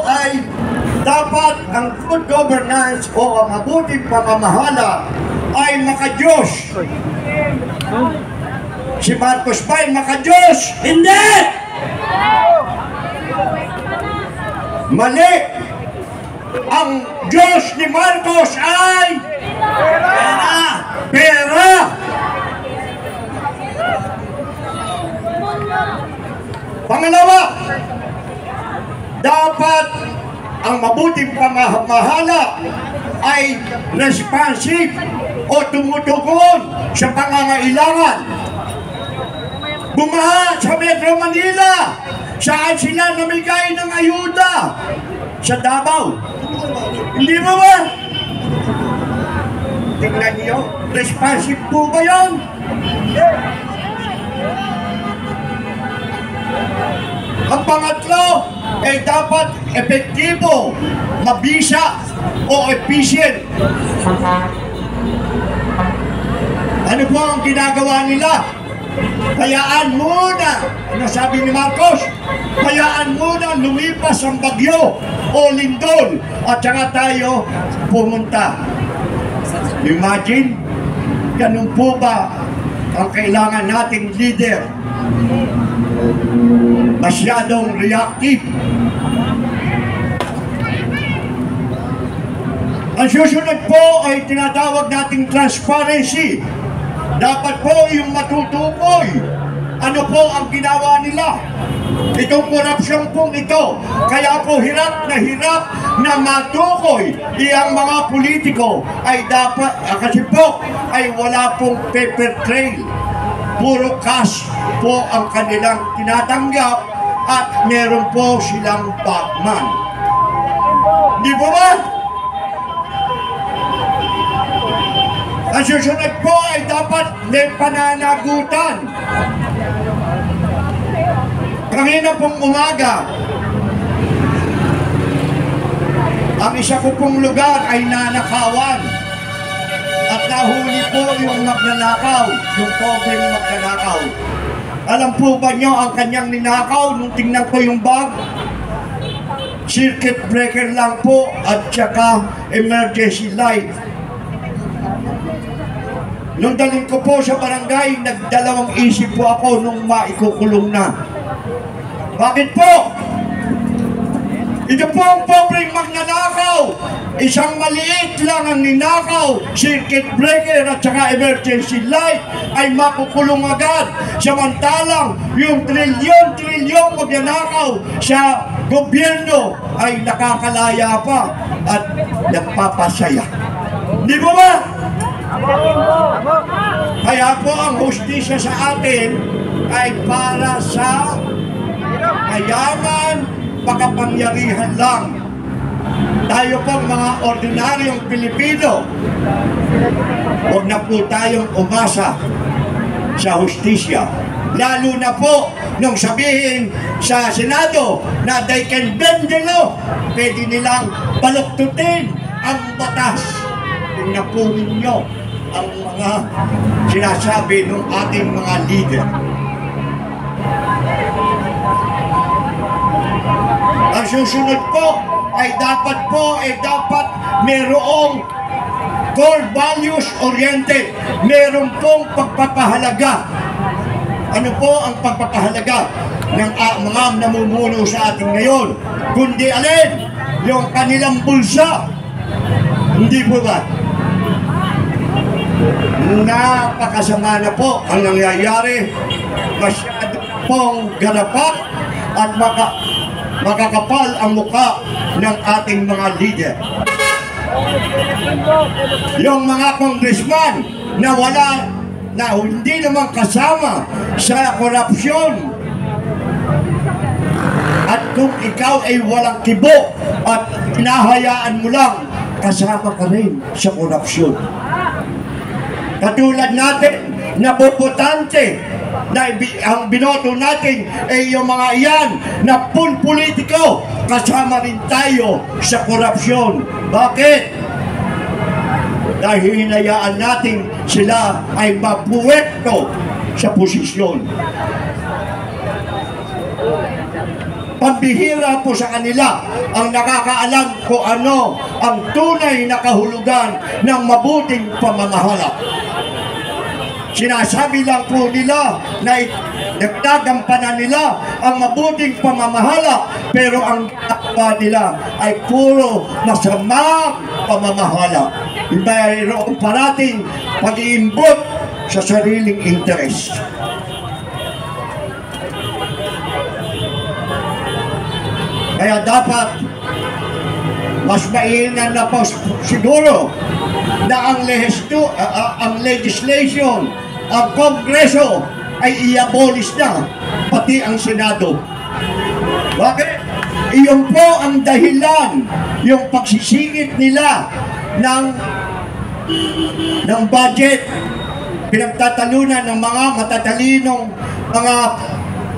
po ay dapat ang good governance o ang mabuting pamamahala ay maka-Diyos. Si Marcos ba ay maka-Diyos? Hindi! Mali! Ang Diyos ni Marcos ay pera! Pera! Pangalawa, dapat ang mabuting pamamahala ay responsive o tumutugon sa pangangailangan. Bumaha sa Metro Manila, saan sila namigay ng ayuda? Sa Davao. Hindi mo ba? Tingnan niyo, responsive po ba yun? Ang pangatlo ay dapat epektibo, mabisa o efficient. Ano po ang ginagawa nila? Hayaan muna, ano sabi ni Marcos? Hayaan muna lumipas ang bagyo o lindol at saka tayo pumunta. Imagine, ganun po ba ang kailangan nating leader? Masyadong reactive. Ang susunod po ay tinatawag nating transparency. Dapat po yung matutukoy ano po ang ginawa nila. Itong korupsyon pong ito. Kaya po hirap na matukoy iyang mga politiko ay dapat, kasi po ay wala pong paper trail. Puro cash po ang kanilang tinatanggap at meron po silang Batman. Di ba ba? Ang susunod po ay dapat may pananagutan. Kanina pong umaga, ang isa ko pong lugar ay nanakawan. At nahuli po yung magnanakaw, yung pobreng magnanakaw. Alam po ba nyo ang kanyang ninakaw nung tingnan ko yung bag? Circuit breaker lang po at saka emergency light. Nung dalhin ko po sa barangay, nagdalawang isip po ako nung maikukulong na. Bakit po? Ito po ang pobreng magnanakaw. Isang maliit lang ang ninakaw, circuit breaker at saka emergency light ay makukulong agad. Samantalang yung trilyon magnanakaw sa gobyerno ay nakakalaya pa at nagpapasaya. Di ba ba? Kaya po ang hustisya sa atin ay para sa kayaman, pagkapangyarihan lang. Tayo pong mga ordinaryong Pilipino, huwag na po tayong umasa sa hustisya. Lalo na po nung sabihin sa Senado na they can bend the law, pwede nilang baluktutin ang batas. Tingnan po ninyo ang mga sinasabi ng ating mga leader. Ang susunod po ay dapat mayroong core values oriented. Meron pong pagpapahalaga. Ano po ang pagpapahalaga ng mga namumuno sa atin ngayon? Kundi alin? Yung kanilang bulsa. Hindi po ba? Napakasama na po ang nangyayari. Masyado pong ganapak at makakapal ang muka ng ating mga leader. Yung mga congressman na hindi naman kasama sa korupsyon. At kung ikaw ay walang kibo at hinahayaan mo lang, kasama ka rin sa korupsyon. Katulad natin na bopotante na ang binoto natin ay yung mga iyan na politiko, kasama rin tayo sa korupsyon. Bakit? Dahil hinayaan natin sila ay mapuwekto sa posisyon. Pambihira po sa kanila ang nakakaalam kung ano ang tunay na kahulugan ng mabuting pamamahala. Sinasabi lang po nila na nagtagampanan nila ang mabuting pamamahala, pero ang ginagawa nila ay puro masamang pamamahala. Mayroong parating pag-iimbot sa sariling interes. Kaya dapat mas mainam na po siguro na ang legislation, ang Kongreso ay i-abolish na, pati ang Senado. Bakit? Iyon po ang dahilan, yung pagsisingit nila ng budget, pinagtatalunan ng mga matatalinong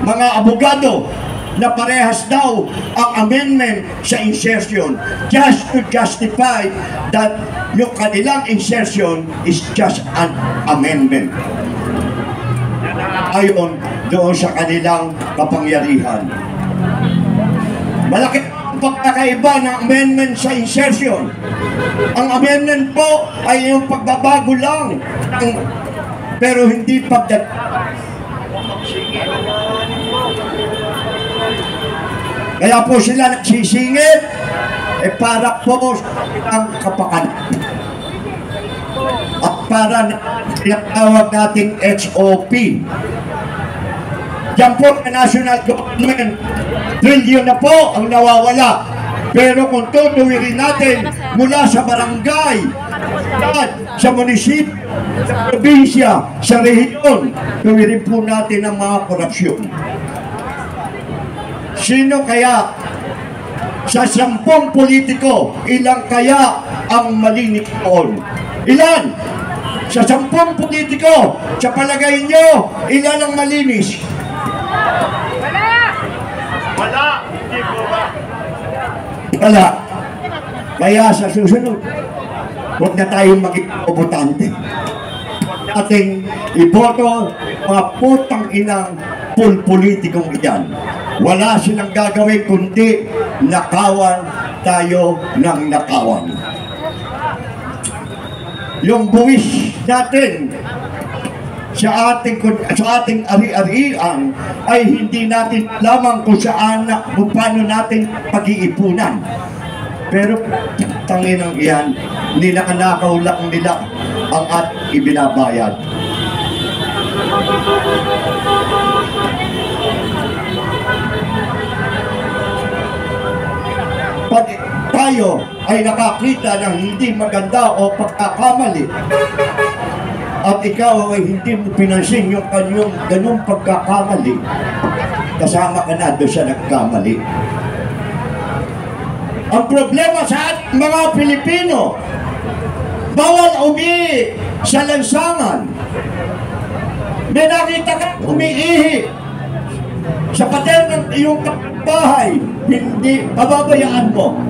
mga abogado na parehas daw ang amendment sa insertion just to justify that yung kanilang insertion is just an amendment ayon doon sa kanilang kapangyarihan. Malaki ang pagkakaiba ng amendment sa insertion. Ang amendment po ay yung pagbabago lang, pero hindi Kaya po sila nagsisingit, para po ang kapakanan. At para tinatawag nating HOP. Diyan po na national government, trillion na po ang nawawala. Pero kung tutuwirin natin mula sa barangay, sa munisipyo, sa probinsya, sa rehiyon, tuwirin po natin ang mga korupsyon. Sino kaya sa 10 politiko, ilang kaya ang malinis noon? Ilan? Sa 10 politiko, sa palagay nyo, ilan ang malinis? Wala! Hindi po ba? Wala. Kaya sa susunod, huwag na tayong maging botante. Ating iboto mga putang inang politikong iyan. Wala silang gagawin kundi nakawan tayo ng nakawan. Yung buwis natin sa ating ari-arian ay hindi natin lamang kung paano natin pag-iipunan. Pero tanginang iyan, ninanakaw lang nila ang ating ibinabayad. Pag tayo ay nakakita ng hindi maganda o pagkakamali at ikaw ay hindi mo pinansin yung kanyang ganung pagkakamali, kasama ka na doon sa nagkamali. Ang problema sa ating mga Pilipino, bawal umihi sa lansangan. May nakita ka umiihi sa pader ng iyong bahay, hindi pababayaan mo.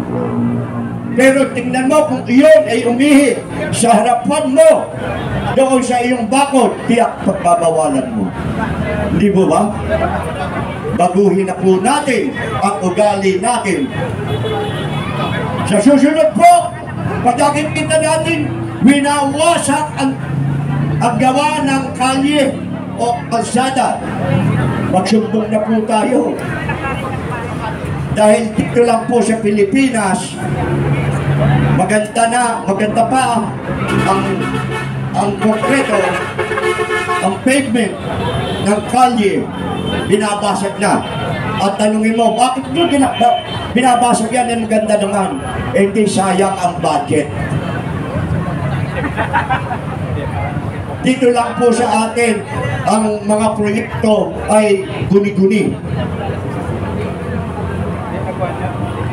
Pero tingnan mo kung iyon ay umihi sa harapan mo, doon sa iyong bakod, tiyak pagbabawalan mo. Hindi mo ba? Baguhin na po natin ang ugali natin. Sa susunod po, pagkakita natin, winawasak ang gawa ng kalye o kalsada. Magsumbong na po tayo. Dahil dito lang po sa Pilipinas, maganda pa ang konkreto, ang pavement ng kalye, binabasag na. At tanungin mo, bakit nyo binabasag yan? Ang maganda naman. Hindi sayang ang budget. Dito lang po sa atin, ang mga proyekto ay guni-guni.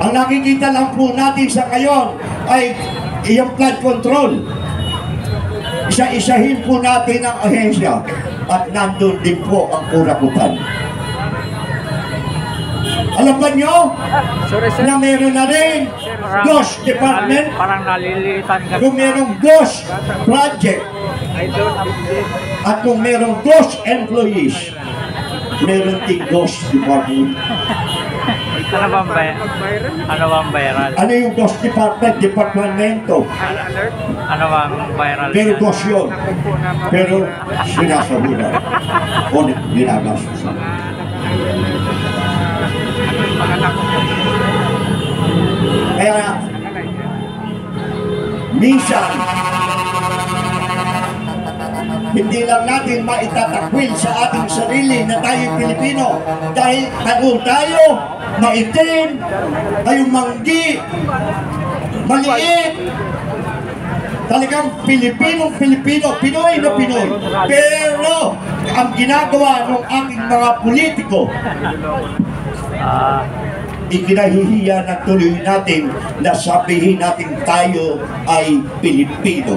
Ang nakikita lang po natin sa ngayon ay iyong flood control. Isa-isahin po natin ang ahensya at nandun din po ang kurakutan. Alam ba nyo na meron na rin ghost department? Parang nalilitan ka. Kung merong ghost project at kung merong ghost employees, meron din ghost department. Ano bang ano bang viral? Ano yung Ghost Department, Departamento? Ano bang viral? Pero ghost yun. Pero sinasabunan. O ginagastos. Kaya minsan hindi lang natin maitatakwil sa ating sarili na tayo Pilipino dahil tayo maitim, tayo manggi, maliit, talagang Pilipino, Pinoy na Pinoy. Pero ang ginagawa ng ating mga politiko, ikinahihiya na tuloy natin na sabihin natin tayo ay Pilipino.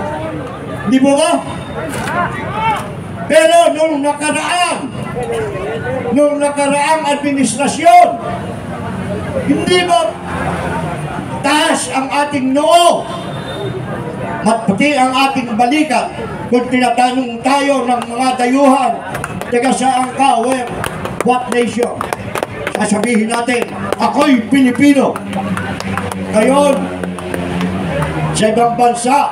Di ba ba? Pero nung nakaraang administrasyon, hindi ba taas ang ating noo? Pati ang ating balikat, kung tinatanong tayo ng mga dayuhan, teka saan ka, what nation? Sasabihin natin, ako'y Pilipino. Ngayon, sa ibang bansa,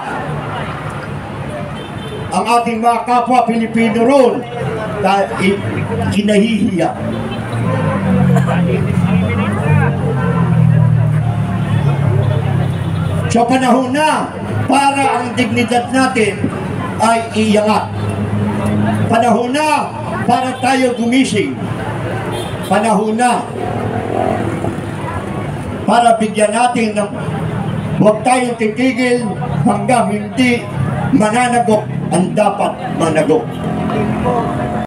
ang ating mga kapwa Pilipino roon, dahil kinahihiya. So panahon na para ang dignidad natin ay iangat. Panahon na para tayo gumising. Panahon na para bigyan natin ng huwag tayong titigil hanggang hindi mananagot ang dapat managot.